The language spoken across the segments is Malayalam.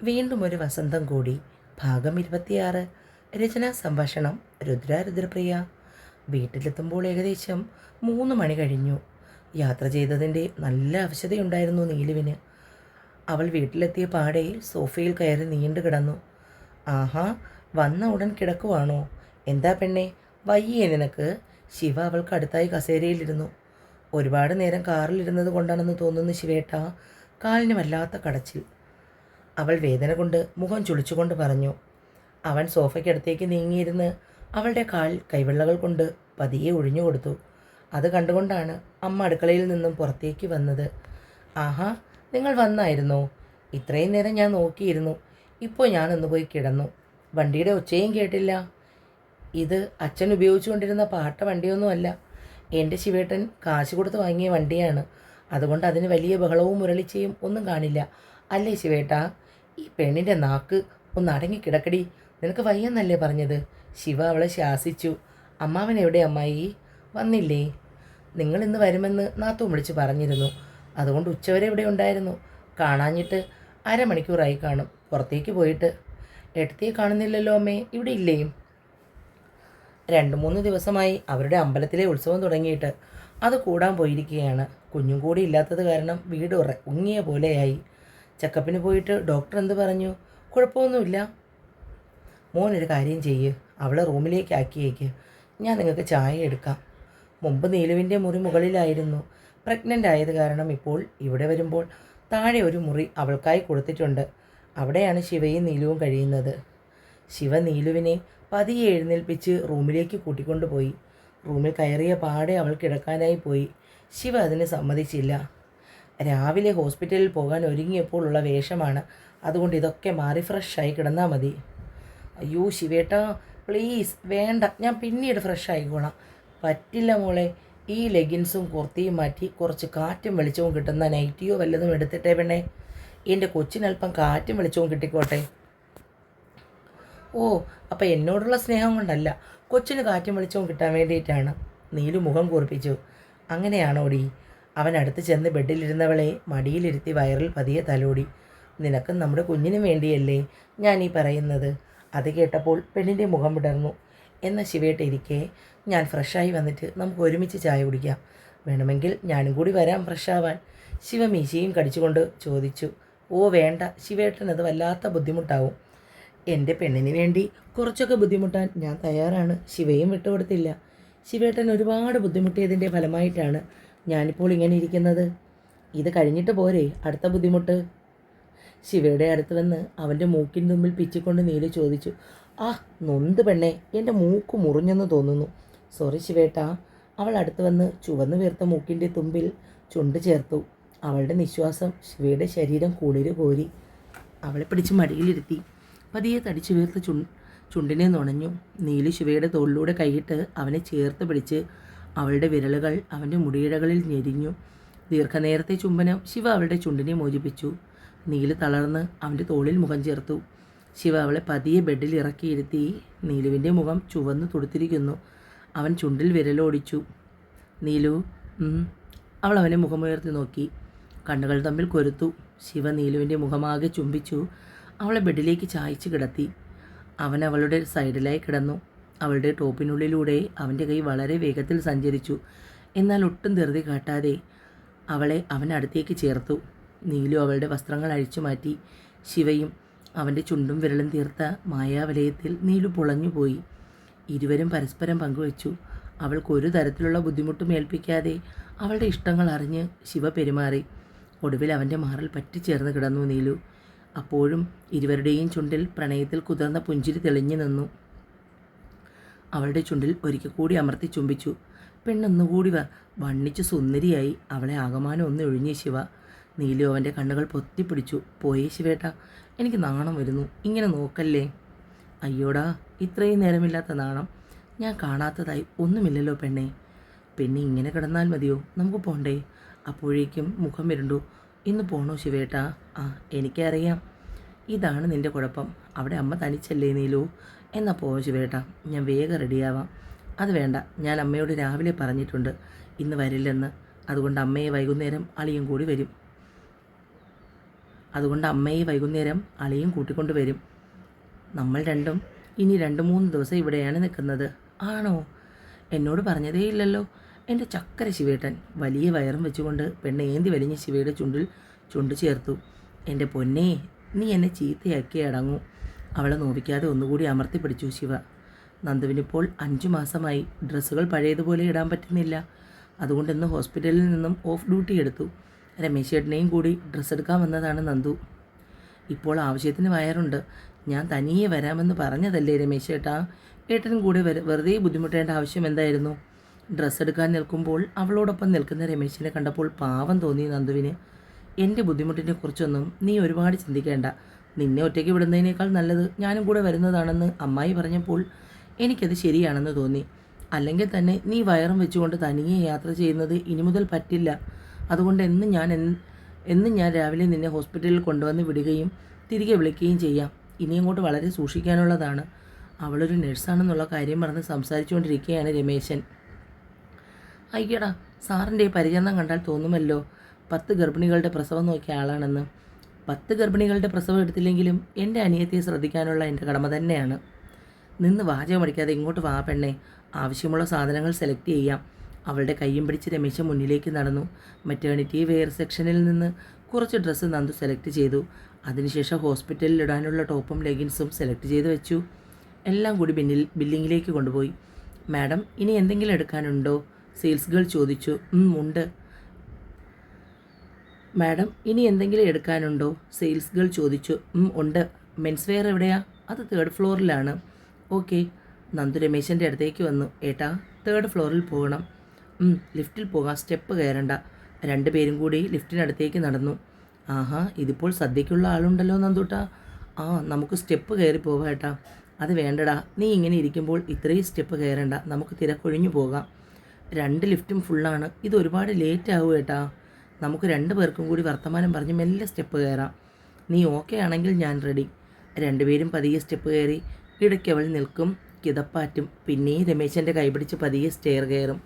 വീണ്ടും ഒരു വസന്തം കൂടി. ഭാഗം 26. രചനാ സംഭാഷണം രുദ്രപ്രിയ. വീട്ടിലെത്തുമ്പോൾ ഏകദേശം 3 മണി കഴിഞ്ഞു. യാത്ര ചെയ്തതിൻ്റെ നല്ല അവശതയുണ്ടായിരുന്നു നീലുവിന്. അവൾ വീട്ടിലെത്തിയ പാടെ സോഫയിൽ കയറി നീണ്ടു കിടന്നു. ആഹാ, വന്ന ഉടൻ കിടക്കുവാണോ? എന്താ പെണ്ണെ, വയ്യേ നിനക്ക്? ശിവ അവൾക്ക് അടുത്തായി കസേരയിലിരുന്നു. ഒരുപാട് നേരം കാറിലിരുന്നത് കൊണ്ടാണെന്ന് തോന്നുന്നു ശിവേട്ട, കാലിന് വല്ലാത്ത കടച്ചിൽ. അവൾ വേദന കൊണ്ട് മുഖം ചുളിച്ചുകൊണ്ട് പറഞ്ഞു. അവൻ സോഫയ്ക്കടുത്തേക്ക് നീങ്ങിയിരുന്ന് അവളുടെ കാൽ കൈവെള്ളകൾ കൊണ്ട് പതിയെ ഒഴിഞ്ഞു കൊടുത്തു. അത് കണ്ടുകൊണ്ടാണ് അമ്മ അടുക്കളയിൽ നിന്നും പുറത്തേക്ക് വന്നത്. ആഹാ, നിങ്ങൾ വന്നായിരുന്നോ? ഇത്രയും നേരം ഞാൻ നോക്കിയിരുന്നു. ഇപ്പോൾ ഞാനൊന്ന് പോയി കിടന്നു. വണ്ടിയുടെ ഒച്ചയും കേട്ടില്ല. ഇത് അച്ഛൻ ഉപയോഗിച്ചുകൊണ്ടിരുന്ന പാട്ട വണ്ടിയൊന്നുമല്ല. എൻ്റെ ശിവേട്ടൻ കാശ് കൊടുത്ത് വാങ്ങിയ വണ്ടിയാണ്. അതുകൊണ്ട് അതിന് വലിയ ബഹളവും മുരളിച്ചയും ഒന്നും കാണില്ല. അല്ലേ ശിവേട്ടാ? ഈ പെണ്ണിൻ്റെ നാക്ക് ഒന്ന് അടങ്ങിക്കിടക്കടി. നിനക്ക് വയ്യെന്നല്ലേ പറഞ്ഞത്? ശിവ അവളെ ശാസിച്ചു. അമ്മാവൻ എവിടെ അമ്മായി? വന്നില്ലേ? നിങ്ങൾ ഇന്ന് വരുമെന്ന് നാത്തും വിളിച്ച് പറഞ്ഞിരുന്നു. അതുകൊണ്ട് ഉച്ചവരെ ഇവിടെ ഉണ്ടായിരുന്നു. കാണാഞ്ഞിട്ട് അരമണിക്കൂറായി കാണും. പുറത്തേക്ക് പോയിട്ട്. ഏട്ടത്തിയെ കാണുന്നില്ലല്ലോ അമ്മേ, ഇവിടെ ഇല്ലേ? 2-3 ദിവസമായി അവരുടെ അമ്പലത്തിലെ ഉത്സവം തുടങ്ങിയിട്ട്. അത് കൂടാൻ പോയിരിക്കുകയാണ്. കുഞ്ഞും കൂടി ഇല്ലാത്തത് കാരണം വീട് ഉങ്ങിയ പോലെയായി. ചെക്കപ്പിന് പോയിട്ട് ഡോക്ടർ എന്ത് പറഞ്ഞു? കുഴപ്പമൊന്നുമില്ല. മോനൊരു കാര്യം ചെയ്യ്, അവളെ റൂമിലേക്ക് ആക്കിയേക്ക്. ഞാൻ നിങ്ങൾക്ക് ചായ എടുക്കാം. മുമ്പ് നീലുവിൻ്റെ മുറി മുകളിലായിരുന്നു. പ്രഗ്നൻ്റ് ആയത് കാരണം ഇപ്പോൾ ഇവിടെ വരുമ്പോൾ താഴെ ഒരു മുറി അവൾക്കായി കൊടുത്തിട്ടുണ്ട്. അവിടെയാണ് ശിവയും നീലുവും കഴിയുന്നത്. ശിവ നീലുവിനെ പതിയെ എഴുന്നേൽപ്പിച്ച് റൂമിലേക്ക് കൂട്ടിക്കൊണ്ടുപോയി. റൂമിൽ കയറിയ പാടെ അവൾ കിടക്കാനായി പോയി. ശിവ അതിന് സമ്മതിച്ചില്ല. രാവിലെ ഹോസ്പിറ്റലിൽ പോകാൻ ഒരുങ്ങിയപ്പോൾ ഉള്ള വേഷമാണ്. അതുകൊണ്ട് ഇതൊക്കെ മാറി ഫ്രഷായി കിടന്നാൽ മതി. അയ്യോ ശിവേട്ടാ, പ്ലീസ് വേണ്ട, ഞാൻ പിന്നീട് ഫ്രഷ് ആയിക്കോളാം. പറ്റില്ല മോളെ. ഈ ലെഗിൻസും കുർത്തിയും മാറ്റി കുറച്ച് കാറ്റും വെളിച്ചവും കിട്ടുന്ന നൈറ്റിയോ വല്ലതും എടുത്തിട്ടേ പെണ്ണേ. എൻ്റെ കൊച്ചിനൽപ്പം കാറ്റും വെളിച്ചവും കിട്ടിക്കോട്ടെ. ഓ, അപ്പം എന്നോടുള്ള സ്നേഹം കൊണ്ടല്ല, കൊച്ചിന് കാറ്റും വെളിച്ചവും കിട്ടാൻ വേണ്ടിയിട്ടാണ്. നീലു മുഖം കൂർപ്പിച്ചു. അങ്ങനെയാണോടി? അവൻ അടുത്ത് ചെന്ന് ബെഡിലിരുന്നവളെ മടിയിലിരുത്തി വയറിൽ പതിയെ തലോടി. നിനക്കും നമ്മുടെ കുഞ്ഞിനും വേണ്ടിയല്ലേ ഞാൻ ഈ പറയുന്നത്? അത് കേട്ടപ്പോൾ പെണ്ണിൻ്റെ മുഖം വിടർന്നു. എന്ന ശിവേട്ടിരിക്കെ, ഞാൻ ഫ്രഷായി വന്നിട്ട് നമുക്ക് ഒരുമിച്ച് ചായ കുടിക്കാം. വേണമെങ്കിൽ ഞാനും കൂടി വരാം ഫ്രഷാവാൻ. ശിവ മീശയും കടിച്ചുകൊണ്ട് ചോദിച്ചു. ഓ വേണ്ട, ശിവേട്ടനത് വല്ലാത്ത ബുദ്ധിമുട്ടാവും. എൻ്റെ പെണ്ണിന് വേണ്ടി കുറച്ചൊക്കെ ബുദ്ധിമുട്ടാൻ ഞാൻ തയ്യാറാണ്. ശിവയും വിട്ടുകൊടുത്തില്ല. ശിവേട്ടൻ ഒരുപാട് ബുദ്ധിമുട്ടിയതിൻ്റെ ഫലമായിട്ടാണ് ഞാനിപ്പോൾ ഇങ്ങനെ ഇരിക്കുന്നത്. ഇത് കഴിഞ്ഞിട്ട് പോരെ അടുത്ത ബുദ്ധിമുട്ട്? ശിവയുടെ അടുത്ത് വന്ന് അവൻ്റെ മൂക്കിൻ തുമ്പിൽ പിച്ചിക്കൊണ്ട് നീലു ചോദിച്ചു. ആ നൊന്ത് പെണ്ണെ, എൻ്റെ മൂക്ക് മുറിഞ്ഞെന്ന് തോന്നുന്നു. സോറി ശിവേട്ടാ. അവൾ അടുത്ത് വന്ന് ചുവന്നു വീർത്ത മൂക്കിൻ്റെ തുമ്പിൽ ചുണ്ട് ചേർത്തു. അവളുടെ നിശ്വാസം ശിവയുടെ ശരീരം കുളിര് കോരി. അവളെ പിടിച്ച് മടിയിലിരുത്തി. പതിയെ തടിച്ചു വീർത്ത് ചുണ്ടിനെ നുണഞ്ഞു. നീലു ശിവയുടെ തോളിലൂടെ കൈയിട്ട് അവനെ ചേർത്ത് പിടിച്ച് അവളുടെ വിരലുകൾ അവൻ്റെ മുടിയിഴകളിൽ ഞെരിഞ്ഞു. ദീർഘനേരത്തെ ചുംബനം ശിവ അവളുടെ ചുണ്ടിനെ മോചിപ്പിച്ചു. നീലു തളർന്ന് അവൻ്റെ തോളിൽ മുഖം ചേർത്തു. ശിവ അവളെ പതിയെ ബെഡിൽ ഇറക്കിയിരുത്തി. നീലുവിൻ്റെ മുഖം ചുവന്ന് തുടുത്തിരിക്കുന്നു. അവൻ ചുണ്ടിൽ വിരലോടിച്ചു. നീലു. അവൾ അവനെ മുഖമുയർത്തി നോക്കി. കണ്ണുകൾ തമ്മിൽ കൊരുത്തു. ശിവ നീലുവിൻ്റെ മുഖമാകെ ചുംബിച്ചു അവളെ ബെഡിലേക്ക് ചായച്ച് കിടത്തി. അവൻ അവളുടെ സൈഡിലായി കിടന്നു. അവളുടെ ടോപ്പിനുള്ളിലൂടെ അവൻ്റെ കൈ വളരെ വേഗത്തിൽ സഞ്ചരിച്ചു. എന്നാൽ ഒട്ടും ധൃതി കാട്ടാതെ അവളെ അവൻ അടുത്തേക്ക് ചേർത്തു. നീലു അവളുടെ വസ്ത്രങ്ങൾ അഴിച്ചു മാറ്റി. ശിവയും അവൻ്റെ ചുണ്ടും വിരലും തീർത്ത മായാവലയത്തിൽ നീലു പൊളഞ്ഞുപോയി. ഇരുവരും പരസ്പരം പങ്കുവച്ചു. അവൾക്കൊരു തരത്തിലുള്ള ബുദ്ധിമുട്ടും ഏൽപ്പിക്കാതെ അവളുടെ ഇഷ്ടങ്ങൾ അറിഞ്ഞ് ശിവ പെരുമാറി. ഒടുവിൽ അവൻ്റെ മാറിൽ പറ്റിച്ചേർന്ന് കിടന്നു നീലു. അപ്പോഴും ഇരുവരുടെയും ചുണ്ടിൽ പ്രണയത്തിൽ കുതിർന്ന പുഞ്ചിരി തെളിഞ്ഞു നിന്നു. അവളുടെ ചുണ്ടിൽ ഒരിക്കൽ കൂടി അമർത്തി ചുംബിച്ചു. പെണ്ണൊന്നുകൂടി വണ്ണിച്ചു സുന്ദരിയായി. അവളെ ആകമാനം ഒന്ന് ഒഴിഞ്ഞു ശിവ. നീലു അവൻ്റെ കണ്ണുകൾ പൊത്തിപ്പിടിച്ചു. പോയേ ശിവേട്ട, എനിക്ക് നാണം വരുന്നു. ഇങ്ങനെ നോക്കല്ലേ. അയ്യോടാ, ഇത്രയും നേരമില്ലാത്ത നാണം. ഞാൻ കാണാത്തതായി ഒന്നുമില്ലല്ലോ പെണ്ണെ. പെണ്ണി ഇങ്ങനെ കിടന്നാൽ മതിയോ? നമുക്ക് പോണ്ടേ? അപ്പോഴേക്കും മുഖം ഇരുണ്ടു. ഇന്ന് പോണോ ശിവേട്ട? ആ, എനിക്കറിയാം. ഇതാണ് നിൻ്റെ കുഴപ്പം. അവിടെ അമ്മ തനിച്ചല്ലേ നീലു? എന്നാൽ പോവോ ശിവേട്ട, ഞാൻ വേഗം റെഡിയാവാം. അത് വേണ്ട, ഞാൻ അമ്മയോട് രാവിലെ പറഞ്ഞിട്ടുണ്ട് ഇന്ന് വരില്ലെന്ന്. അതുകൊണ്ട് അമ്മയെ വൈകുന്നേരം അളിയും കൂടി വരും. അതുകൊണ്ട് അമ്മയെ വൈകുന്നേരം അളിയും കൂട്ടിക്കൊണ്ട് വരും. നമ്മൾ രണ്ടും ഇനി 2-3 ദിവസം ഇവിടെയാണ് നിൽക്കുന്നത്. ആണോ? എന്നോട് പറഞ്ഞതേ ഇല്ലല്ലോ. എൻ്റെ ചക്കര ശിവേട്ടൻ വലിയ വയറും വെച്ചുകൊണ്ട് പെണ്ണ് ഏന്തി വലിഞ്ഞ് ശിവയുടെ ചുണ്ട് ചേർത്തു. എൻ്റെ പൊന്നേ, നീ എന്നെ ചീത്തയാക്കി അടങ്ങൂ. അവളെ നോവിക്കാതെ ഒന്നുകൂടി അമർത്തി പിടിച്ചു ശിവ. നന്ദുവിനിപ്പോൾ 5 മാസമായി. ഡ്രസ്സുകൾ പഴയതുപോലെ ഇടാൻ പറ്റുന്നില്ല. അതുകൊണ്ട് ഇന്ന് ഹോസ്പിറ്റലിൽ നിന്നും ഓഫ് ഡ്യൂട്ടി എടുത്തു. രമേശ് ചേട്ടനെയും കൂടി ഡ്രസ്സ് എടുക്കാൻ വന്നതാണ് നന്ദു. ഇപ്പോൾ ആവശ്യത്തിന് വയറുണ്ട്. ഞാൻ തനിയെ വരാമെന്ന് പറഞ്ഞതല്ലേ രമേശ് ചേട്ടാ. ഏട്ടനും കൂടെ വെറുതെ ബുദ്ധിമുട്ടേണ്ട ആവശ്യം എന്തായിരുന്നു? ഡ്രസ്സ് എടുക്കാൻ നിൽക്കുമ്പോൾ അവളോടൊപ്പം നിൽക്കുന്ന രമേശിനെ കണ്ടപ്പോൾ പാവം തോന്നി നന്ദുവിന്. എൻ്റെ ബുദ്ധിമുട്ടിനെ കുറിച്ചൊന്നും നീ ഒരുപാട് ചിന്തിക്കേണ്ട. നിന്നെ ഒറ്റയ്ക്ക് വിടുന്നതിനേക്കാൾ നല്ലത് ഞാനും കൂടെ വരുന്നതാണെന്ന് അമ്മായി പറഞ്ഞപ്പോൾ എനിക്കത് ശരിയാണെന്ന് തോന്നി. അല്ലെങ്കിൽ തന്നെ നീ വയറും വെച്ചുകൊണ്ട് തനിയെ യാത്ര ചെയ്യുന്നത് ഇനി മുതൽ പറ്റില്ല. അതുകൊണ്ട് എന്നും ഞാൻ രാവിലെ നിന്നെ ഹോസ്പിറ്റലിൽ കൊണ്ടുവന്ന് വിടുകയും തിരികെ വിളിക്കുകയും ചെയ്യാം. ഇനി അങ്ങോട്ട് വളരെ സൂക്ഷിക്കാനുള്ളതാണ്. അവളൊരു നഴ്സാണെന്നുള്ള കാര്യം പറഞ്ഞ് സംസാരിച്ചുകൊണ്ടിരിക്കുകയാണ് രമേശൻ. അയ്യടാ, സാറിൻ്റെ ഈ പരിചരണം കണ്ടാൽ തോന്നുമല്ലോ 10 ഗർഭിണികളുടെ പ്രസവം നോക്കിയ ആളാണെന്ന്. 10 ഗർഭിണികളുടെ പ്രസവം എടുത്തില്ലെങ്കിലും എൻ്റെ അനിയത്തിയെ ശ്രദ്ധിക്കാനുള്ള എൻ്റെ കടമ തന്നെയാണ്. നിന്ന് വാചകമടിക്കാതെ ഇങ്ങോട്ട് വാ പെണ്ണേ. ആവശ്യമുള്ള സാധനങ്ങൾ സെലക്ട് ചെയ്യാം. അവളുടെ കയ്യും പിടിച്ച് രമേശൻ മുന്നിലേക്ക് നടന്നു. മെറ്റേണിറ്റി വെയർ സെക്ഷനിൽ നിന്ന് കുറച്ച് ഡ്രസ്സ് നന്ദു സെലക്ട് ചെയ്തു. അതിനുശേഷം ഹോസ്പിറ്റലിൽ ഇടാനുള്ള ടോപ്പും ലെഗിൻസും സെലക്ട് ചെയ്ത് വെച്ചു. എല്ലാം കൂടി ബില്ലിങ്ങിലേക്ക് കൊണ്ടുപോയി. മാഡം, ഇനി എന്തെങ്കിലും എടുക്കാനുണ്ടോ? സെയിൽസ് ഗേൾ ചോദിച്ചു. ഉണ്ട്. മാഡം, ഇനി എന്തെങ്കിലും എടുക്കാനുണ്ടോ? സെയിൽസ് ഗേൾ ചോദിച്ചു. ഉണ്ട്. മെൻസ് വെയർ എവിടെയാ? അത് 3rd ഫ്ലോറിലാണ്. ഓക്കെ. നന്ദു രമേശൻ്റെ അടുത്തേക്ക് വന്നു. ഏട്ടാ, 3rd ഫ്ലോറിൽ പോകണം. ലിഫ്റ്റിൽ പോകാം, സ്റ്റെപ്പ് കയറണ്ട. 2 പേരും കൂടി ലിഫ്റ്റിനടുത്തേക്ക് നടന്നു. ആഹാ, ഇതിപ്പോൾ സദ്യക്കുള്ള ആളുണ്ടല്ലോ നന്ദൂട്ടാ. നമുക്ക് സ്റ്റെപ്പ് കയറി പോകാം ഏട്ടാ. അത് വേണ്ടടാ, നീ ഇങ്ങനെ ഇരിക്കുമ്പോൾ ഇത്രയും സ്റ്റെപ്പ് കയറണ്ട. നമുക്ക് തിരക്കൊഴിഞ്ഞു പോകാം. 2 ലിഫ്റ്റും ഫുള്ളാണ്. ഇത് ഒരുപാട് ലേറ്റ് ആവും ഏട്ടാ. നമുക്ക് 2 പേർക്കും കൂടി വർത്തമാനം പറഞ്ഞ് മെല്ലെ സ്റ്റെപ്പ് കയറാം. നീ ഓക്കെ ആണെങ്കിൽ ഞാൻ റെഡി. 2 പേരും പതിയെ സ്റ്റെപ്പ് കയറി. ഇടയ്ക്കവൾ നിൽക്കും, കിതപ്പാറ്റും. പിന്നെയും രമേശൻ്റെ കൈപിടിച്ച് പതിയെ സ്റ്റെയർ കയറും.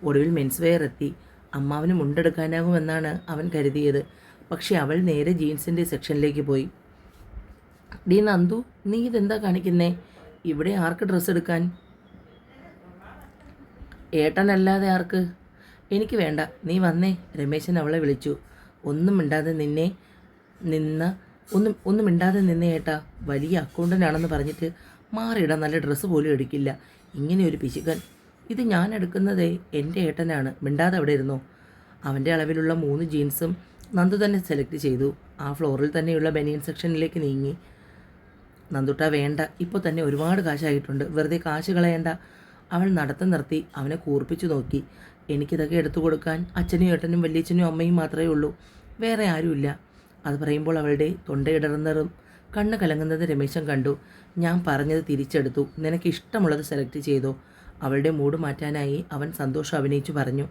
ഒടുവിൽ മെൻസ് വെയർ എത്തി. അമ്മാവന് മുണ്ടെടുക്കാനാകുമെന്നാണ് അവൻ കരുതിയത്. പക്ഷെ അവൾ നേരെ ജീൻസിൻ്റെ സെക്ഷനിലേക്ക് പോയി. ഡീ നന്ദു, നീ ഇതെന്താ കാണിക്കുന്നേ? ഇവിടെ ആർക്ക് ഡ്രസ്സ് എടുക്കാൻ? ഏട്ടനല്ലാതെ ആർക്ക്? എനിക്ക് വേണ്ട, നീ വന്നേ. രമേശൻ അവളെ വിളിച്ചു. ഒന്നും മിണ്ടാതെ നിന്നേ ഏട്ടാ. വലിയ അക്കൗണ്ടൻ്റാണെന്ന് പറഞ്ഞിട്ട് മാറിയിടാൻ നല്ല ഡ്രസ്സ് പോലും എടുക്കില്ല. ഇങ്ങനെ ഒരു പിശുക്കൻ. ഇത് ഞാൻ എടുക്കുന്നതേ എൻ്റെ ഏട്ടനാണ്. മിണ്ടാതെ അവിടെ ഇരുന്നോ. അവൻ്റെ അളവിലുള്ള 3 ജീൻസും നന്ദു തന്നെ സെലക്ട് ചെയ്തു. ആ ഫ്ലോറിൽ തന്നെയുള്ള ബനിയൻ സെക്ഷനിലേക്ക് നീങ്ങി. നന്ദുട്ടാ വേണ്ട, ഇപ്പോൾ തന്നെ ഒരുപാട് കാശായിട്ടുണ്ട്. വെറുതെ കാശ് കളയണ്ട. അവൾ നടത്തം നിർത്തി അവനെ കൂർപ്പിച്ചു നോക്കി. എനിക്കിതൊക്കെ എടുത്തു കൊടുക്കാൻ അച്ഛനും ഏട്ടനും വല്യച്ഛനും അമ്മയും മാത്രമേ ഉള്ളൂ. വേറെ ആരുമില്ല. അത് പറയുമ്പോൾ അവളുടെ തൊണ്ടയിടറുന്നതും കണ്ണ് കലങ്ങുന്നത് രമേശൻ കണ്ടു. ഞാൻ പറഞ്ഞത് തിരിച്ചെടുത്തു. നിനക്ക് ഇഷ്ടമുള്ളത് സെലക്ട് ചെയ്തോ. അവളുടെ മൂഡ് മാറ്റാനായി അവൻ സന്തോഷം അഭിനയിച്ചു പറഞ്ഞു.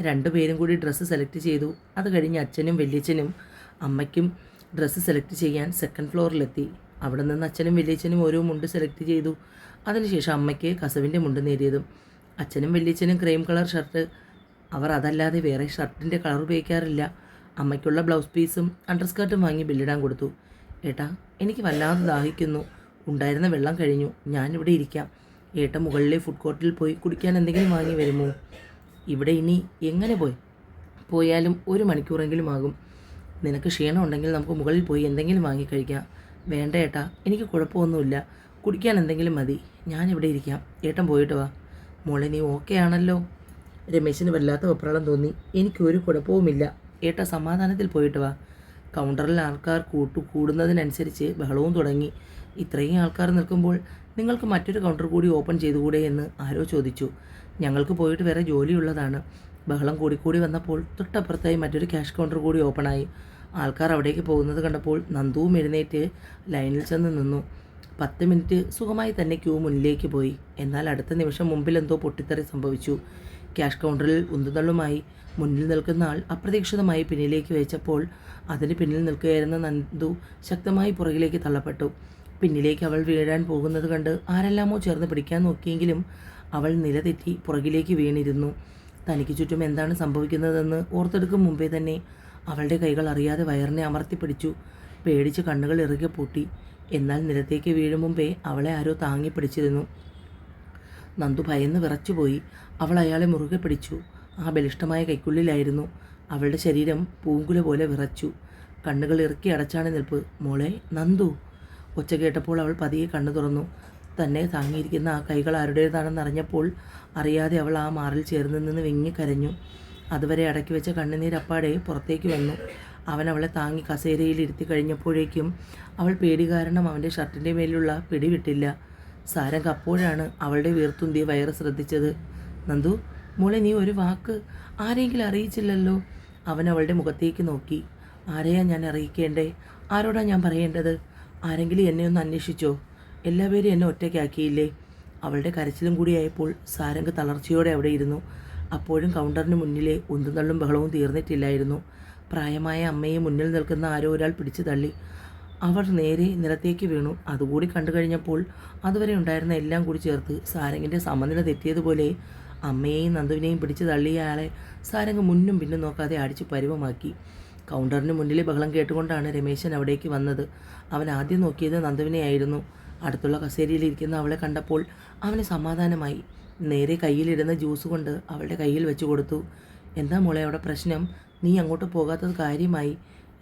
2 പേരും കൂടി ഡ്രസ്സ് സെലക്ട് ചെയ്തു. അത് കഴിഞ്ഞ് അച്ഛനും വല്യച്ഛനും അമ്മയ്ക്കും ഡ്രസ്സ് സെലക്ട് ചെയ്യാൻ 2nd ഫ്ലോറിലെത്തി. അവിടെ നിന്ന് അച്ഛനും വല്യച്ഛനും ഓരോ മുണ്ട് സെലക്ട് ചെയ്തു. അതിനുശേഷം അമ്മയ്ക്ക് കസവിൻ്റെ മുണ്ട് നേടിയതും. അച്ഛനും വല്യച്ഛനും ക്രീം കളർ ഷർട്ട്. അവർ അതല്ലാതെ വേറെ ഷർട്ടിൻ്റെ കളർ ഉപയോഗിക്കാറില്ല. അമ്മയ്ക്കുള്ള ബ്ലൗസ് പീസും അണ്ടർസ്കർട്ടും വാങ്ങി ബില്ലിടാൻ കൊടുത്തു. ഏട്ടാ, എനിക്ക് വല്ലാതെ ദാഹിക്കുന്നു. ഉണ്ടായിരുന്ന വെള്ളം കഴിഞ്ഞു. ഞാനിവിടെ ഇരിക്കാം. ഏട്ടൻ മുകളിലെ ഫുഡ് കോർട്ടിൽ പോയി കുടിക്കാൻ എന്തെങ്കിലും വാങ്ങി വരുമോ? ഇവിടെ ഇനി എങ്ങനെ പോയാലും 1 മണിക്കൂറെങ്കിലും ആകും. നിനക്ക് ക്ഷീണം ഉണ്ടെങ്കിൽ നമുക്ക് മുകളിൽ പോയി എന്തെങ്കിലും വാങ്ങിക്കഴിക്കാം. വേണ്ട ഏട്ടാ, എനിക്ക് കുഴപ്പമൊന്നുമില്ല. കുടിക്കാൻ എന്തെങ്കിലും മതി. ഞാനിവിടെ ഇരിക്കാം. ഏട്ടൻ പോയിട്ട് വാ. മോളെ, നീ ഓക്കെ ആണല്ലോ? രമേശിന് വല്ലാത്ത വെപ്രാളം തോന്നി. എനിക്കൊരു കുഴപ്പവുമില്ല. ഏട്ടാ, സമാധാനത്തിൽ പോയിട്ട് വാ. കൗണ്ടറിൽ ആൾക്കാർ കൂടുന്നതിനനുസരിച്ച് ബഹളവും തുടങ്ങി. ഇത്രയും ആൾക്കാർ നിൽക്കുമ്പോൾ നിങ്ങൾക്ക് മറ്റൊരു കൗണ്ടർ കൂടി ഓപ്പൺ ചെയ്തുകൂടെ എന്ന് ആരോ ചോദിച്ചു. ഞങ്ങൾക്ക് പോയിട്ട് വേറെ ജോലിയുള്ളതാണ്. ബഹളം കൂടിക്കൂടി വന്നപ്പോൾ തൊട്ടപ്പുറത്തായി മറ്റൊരു ക്യാഷ് കൗണ്ടർ കൂടി ഓപ്പണായി. ആൾക്കാർ അവിടേക്ക് പോകുന്നത് കണ്ടപ്പോൾ നന്ദുവും എഴുന്നേറ്റ് ലൈനിൽ ചെന്ന് നിന്നു. 10 മിനിറ്റ് സുഖമായി തന്നെ ക്യൂ മുന്നിലേക്ക് പോയി. എന്നാൽ അടുത്ത നിമിഷം മുമ്പിൽ എന്തോ പൊട്ടിത്തെറി സംഭവിച്ചു. ക്യാഷ് കൗണ്ടറിൽ ഉന്തുതള്ളുമായി മുന്നിൽ നിൽക്കുന്ന ആൾ അപ്രതീക്ഷിതമായി പിന്നിലേക്ക് വെച്ചപ്പോൾ അതിന് പിന്നിൽ നിൽക്കുകയായിരുന്ന നന്ദു ശക്തമായി പുറകിലേക്ക് തള്ളപ്പെട്ടു. പിന്നിലേക്ക് അവൾ വീഴാൻ പോകുന്നത് കണ്ട് ആരെല്ലാമോ ചേർന്ന് പിടിക്കാൻ നോക്കിയെങ്കിലും അവൾ നിലതെറ്റി പുറകിലേക്ക് വീണിരുന്നു. തനിക്ക് ചുറ്റും എന്താണ് സംഭവിക്കുന്നതെന്ന് ഓർത്തെടുക്കും മുമ്പേ തന്നെ അവളുടെ കൈകൾ അറിയാതെ വയറിനെ അമർത്തിപ്പിടിച്ചു. പേടിച്ച് കണ്ണുകൾ ഇറുകെ പൂട്ടി. എന്നാൽ നിലത്തേക്ക് വീഴും മുമ്പേ അവളെ ആരോ താങ്ങി പിടിച്ചിരുന്നു. നന്ദു ഭയന്ന് വിറച്ചുപോയി. അവൾ അയാളെ മുറുകെ പിടിച്ചു. ആ ബലിഷ്ഠമായ കൈക്കുള്ളിലായിരുന്നു. അവളുടെ ശരീരം പൂങ്കുല പോലെ വിറച്ചു. കണ്ണുകൾ ഇറുക്കി അടച്ചാണ് നിൽപ്പ്. മോളെ, നന്ദു. ഒച്ച കേട്ടപ്പോൾ അവൾ പതിയെ കണ്ണു തുറന്നു. തന്നെ താങ്ങിയിരിക്കുന്ന ആ കൈകൾ ആരുടേതാണെന്നറിഞ്ഞപ്പോൾ അറിയാതെ അവൾ ആ മാറിൽ ചേർന്ന് നിന്ന് വിങ്ങിക്കരഞ്ഞു. അതുവരെ അടക്കി വെച്ച കണ്ണുനീരപ്പാടെ പുറത്തേക്ക് വന്നു. അവൻ അവളെ താങ്ങി കസേരയിൽ ഇരുത്തി കഴിഞ്ഞപ്പോഴേക്കും അവൾ പേടി കാരണം അവൻ്റെ ഷർട്ടിൻ്റെ മേലുള്ള പിടി വിട്ടില്ല. സാരംഗ് അപ്പോഴാണ് അവളുടെ വീർത്തുന്തിയ വയറ് ശ്രദ്ധിച്ചത്. നന്ദു, മോളെ, നീ ഒരു വാക്ക് ആരെങ്കിലും അറിയിച്ചില്ലല്ലോ. അവൻ അവളുടെ മുഖത്തേക്ക് നോക്കി. ആരെയാ ഞാൻ അറിയിക്കേണ്ടേ? ആരോടാ ഞാൻ പറയേണ്ടത്? ആരെങ്കിലും എന്നെ ഒന്ന് അന്വേഷിച്ചോ? എല്ലാവരും എന്നെ ഒറ്റയ്ക്കാക്കിയില്ലേ? അവളുടെ കരച്ചിലും കൂടിയായപ്പോൾ സാരംഗ് തളർച്ചയോടെ അവിടെ ഇരുന്നു. അപ്പോഴും കൗണ്ടറിന് മുന്നിലെ ഉന്തുതള്ളും ബഹളവും തീർന്നിട്ടില്ലായിരുന്നു. പ്രായമായ അമ്മയെ മുന്നിൽ നിൽക്കുന്ന ആരോ ഒരാൾ പിടിച്ചു തള്ളി. അവർ നേരെ നിലത്തേക്ക് വീണു. അതുകൂടി കണ്ടു കഴിഞ്ഞപ്പോൾ അതുവരെ ഉണ്ടായിരുന്ന എല്ലാം കൂടി ചേർത്ത് സാരംഗിൻ്റെ സമനില തെറ്റിയതുപോലെ അമ്മയെയും നന്ദുവിനെയും പിടിച്ചു തള്ളിയ ആളെ സാരംഗ് മുന്നും പിന്നും നോക്കാതെ അടിച്ചു പരുവമാക്കി. കൗണ്ടറിന് മുന്നിലെ ബഹളം കേട്ടുകൊണ്ടാണ് രമേശൻ അവിടേക്ക് വന്നത്. അവൻ ആദ്യം നോക്കിയത് നന്ദുവിനെയായിരുന്നു. അടുത്തുള്ള കസേരയിലിരിക്കുന്ന അവളെ കണ്ടപ്പോൾ അവന് സമാധാനമായി. നേരെ കയ്യിലിടുന്ന ജ്യൂസ് കൊണ്ട് അവളുടെ കയ്യിൽ വെച്ച് കൊടുത്തു. എന്താ മോളെ അവിടെ പ്രശ്നം? നീ അങ്ങോട്ട് പോകാത്തത് കാര്യമായി.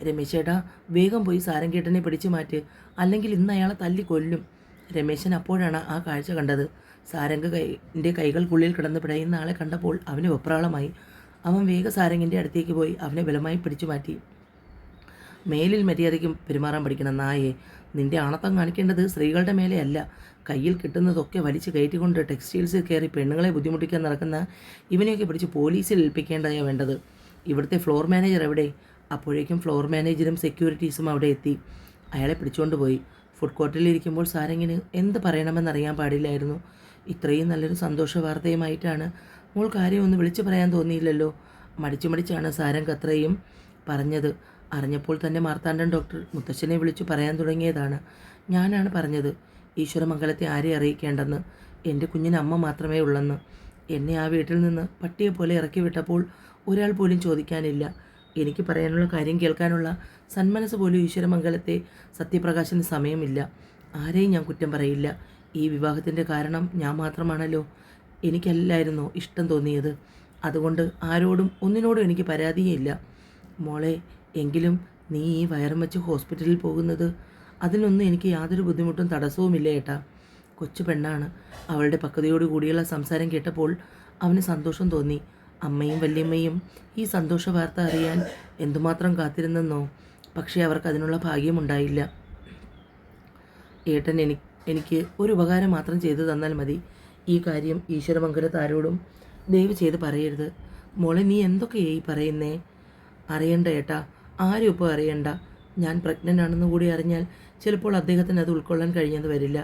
രമേശേട്ടാ, വേഗം പോയി സാരംഗേട്ടനെ പിടിച്ചു മാറ്റ്, അല്ലെങ്കിൽ ഇന്ന് അയാളെ തല്ലി കൊല്ലും. രമേശൻ അപ്പോഴാണ് ആ കാഴ്ച കണ്ടത്. സാരംഗിൻ്റെ കൈകൾക്കുള്ളിൽ കിടന്ന് പിടയുന്ന ആളെ കണ്ടപ്പോൾ അവന് വെപ്രാളമായി. അവൻ വേഗം സാരംഗിൻ്റെ അടുത്തേക്ക് പോയി അവനെ ബലമായി പിടിച്ചു മാറ്റി. മേലിൽ മര്യാദയ്ക്ക് പെരുമാറാൻ പഠിക്കണം നായേ. നിന്റെ ആണത്തം കാണിക്കേണ്ടത് സ്ത്രീകളുടെ മേലെയല്ല. കയ്യിൽ കിട്ടുന്നതൊക്കെ വലിച്ചു കയറ്റിക്കൊണ്ട് ടെക്സ്റ്റൈൽസിൽ കയറി പെണ്ണുങ്ങളെ ബുദ്ധിമുട്ടിക്കാൻ നടക്കുന്ന ഇവനെയൊക്കെ പിടിച്ച് പോലീസിൽ ഏൽപ്പിക്കേണ്ടതാണ് വേണ്ടത്. ഇവിടുത്തെ ഫ്ലോർ മാനേജർ എവിടെ? അപ്പോഴേക്കും ഫ്ലോർ മാനേജരും സെക്യൂരിറ്റീസും അവിടെ എത്തി. അയാളെ പിടിച്ചുകൊണ്ട് പോയി. ഫുഡ് കോർട്ടിലിരിക്കുമ്പോൾ സാരംഗിന് എന്ത് പറയണമെന്നറിയാൻ പാടില്ലായിരുന്നു. ഇത്രയും നല്ലൊരു സന്തോഷ വാർത്തയുമായിട്ടാണ് മോൾ കാര്യമൊന്ന് വിളിച്ചു പറയാൻ തോന്നിയില്ലല്ലോ. മടിച്ചാണ് സാരംഗ് അത്രയും പറഞ്ഞത്. അറിഞ്ഞപ്പോൾ തന്നെ മാർത്താണ്ഡൻ ഡോക്ടർ മുത്തശ്ശനെ വിളിച്ചു പറയാൻ തുടങ്ങിയതാണ്. ഞാനാണ് പറഞ്ഞത് ഈശ്വരമംഗലത്തെ ആരെ അറിയിക്കേണ്ടെന്ന്. എൻ്റെ കുഞ്ഞിന് അമ്മ മാത്രമേ ഉള്ളെന്ന്. എന്നെ ആ വീട്ടിൽ നിന്ന് പട്ടിയെ പോലെ ഇറക്കി വിട്ടപ്പോൾ ഒരാൾ പോലും ചോദിക്കാനില്ല. എനിക്ക് പറയാനുള്ള കാര്യം കേൾക്കാനുള്ള സന്മനസ് പോലും ഈശ്വരമംഗലത്തെ സത്യപ്രകാശിന് സമയമില്ല. ആരെയും ഞാൻ കുറ്റം പറയില്ല. ഈ വിവാഹത്തിൻ്റെ കാരണം ഞാൻ മാത്രമാണല്ലോ. എനിക്കല്ലായിരുന്നോ ഇഷ്ടം തോന്നിയത്? അതുകൊണ്ട് ആരോടും ഒന്നിനോടും എനിക്ക് പരാതിയില്ല. മോളെ, എങ്കിലും നീ ഈ വയറും വെച്ച് ഹോസ്പിറ്റലിൽ പോകുന്നത് അതിനൊന്നും എനിക്ക് യാതൊരു ബുദ്ധിമുട്ടും തടസ്സവുമില്ല ഏട്ടാ. കൊച്ചു പെണ്ണാണ്. അവളുടെ പക്വതയോടു കൂടിയുള്ള സംസാരം കേട്ടപ്പോൾ അവന് സന്തോഷം തോന്നി. അമ്മയും വല്യമ്മയും ഈ സന്തോഷ വാർത്ത അറിയാൻ എന്തുമാത്രം കാത്തിരുന്നെന്നോ. പക്ഷേ അവർക്ക് അതിനുള്ള ഭാഗ്യമുണ്ടായില്ല. ഏട്ടൻ എനിക്ക് ഒരു ഉപകാരം മാത്രം ചെയ്തു തന്നാൽ മതി. ഈ കാര്യം ഈശ്വരമംഗലത്ത് ആരോടും ദയവ് ചെയ്ത് പറയരുത്. മോളെ, നീ എന്തൊക്കെയായി പറയുന്നേ? അറിയണ്ട ഏട്ടാ, ആരും ഇപ്പോൾ അറിയണ്ട. ഞാൻ പ്രഗ്നൻ്റ് ആണെന്ന് കൂടി അറിഞ്ഞാൽ ചിലപ്പോൾ അദ്ദേഹത്തിന് അത് ഉൾക്കൊള്ളാൻ കഴിഞ്ഞെന്ന് വരില്ല.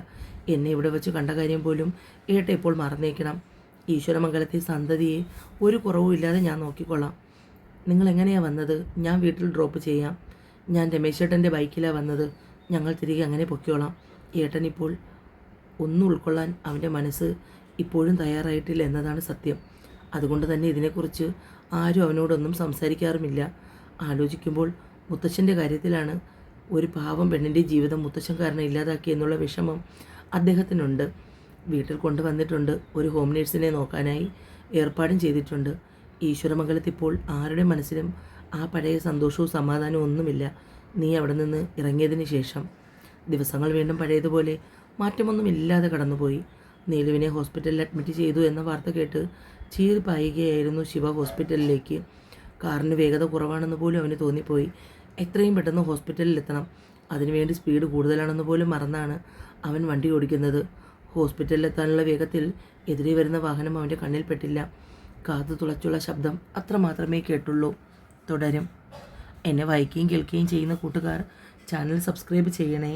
എന്നെ ഇവിടെ വെച്ച് കണ്ട കാര്യം പോലും ഏട്ട ഇപ്പോൾ മറന്നേക്കണം. ഈശ്വരമംഗലത്തെ സന്തതിയെ ഒരു കുറവും ഇല്ലാതെ ഞാൻ നോക്കിക്കൊള്ളാം. നിങ്ങൾ എങ്ങനെയാണ് വന്നത്? ഞാൻ വീട്ടിൽ ഡ്രോപ്പ് ചെയ്യാം. ഞാൻ രമേശേട്ടൻ്റെ ബൈക്കിലാണ് വന്നത്. ഞങ്ങൾ തിരികെ അങ്ങനെ പൊയ്ക്കോളാം. ഏട്ടനിപ്പോൾ ഒന്നും ഉൾക്കൊള്ളാൻ അവൻ്റെ മനസ്സ് ഇപ്പോഴും തയ്യാറായിട്ടില്ല എന്നതാണ് സത്യം. അതുകൊണ്ട് തന്നെ ഇതിനെക്കുറിച്ച് ആരും അവനോടൊന്നും സംസാരിക്കാറുമില്ല. ആലോചിക്കുമ്പോൾ മുത്തച്ഛൻ്റെ കാര്യത്തിലാണ്. ഒരു പാവം പെണ്ണിൻ്റെ ജീവിതം മുത്തച്ഛൻ കാരണം ഇല്ലാതാക്കി എന്നുള്ള വിഷമം അദ്ദേഹത്തിനുണ്ട്. വീട്ടിൽ കൊണ്ടുവന്നിട്ടുണ്ട്. ഒരു ഹോം നേഴ്സിനെ നോക്കാനായി ഏർപ്പാടും ചെയ്തിട്ടുണ്ട്. ഈശ്വരമംഗലത്തിപ്പോൾ ആരുടെ മനസ്സിലും ആ പഴയ സന്തോഷവും സമാധാനവും ഒന്നുമില്ല. നീ അവിടെ നിന്ന് ഇറങ്ങിയതിന് ശേഷം ദിവസങ്ങൾ വീണ്ടും പഴയതുപോലെ മാറ്റമൊന്നുമില്ലാതെ കടന്നുപോയി. നീലുവിനെ ഹോസ്പിറ്റലിൽ അഡ്മിറ്റ് ചെയ്തു എന്ന വാർത്ത കേട്ട് ചീറിപ്പായുകയായിരുന്നു ശിവ ഹോസ്പിറ്റലിലേക്ക്. കാറിന് വേഗത കുറവാണെന്ന് പോലും അവന് തോന്നിപ്പോയി. എത്രയും പെട്ടെന്ന് ഹോസ്പിറ്റലിൽ എത്തണം. അതിനുവേണ്ടി സ്പീഡ് കൂടുതലാണെന്ന് പോലും മറന്നാണ് അവൻ വണ്ടി ഓടിക്കുന്നത്. ഹോസ്പിറ്റലിലെത്താനുള്ള വേഗത്തിൽ എതിരെ വരുന്ന വാഹനം അവൻ്റെ കണ്ണിൽപ്പെട്ടില്ല. കാതു തുളച്ചുള്ള ശബ്ദം അത്രമാത്രമേ കേട്ടുള്ളൂ. തുടരും. എന്നെ വായിക്കുകയും കേൾക്കുകയും ചെയ്യുന്ന കൂട്ടുകാർ ചാനൽ സബ്സ്ക്രൈബ് ചെയ്യണേ.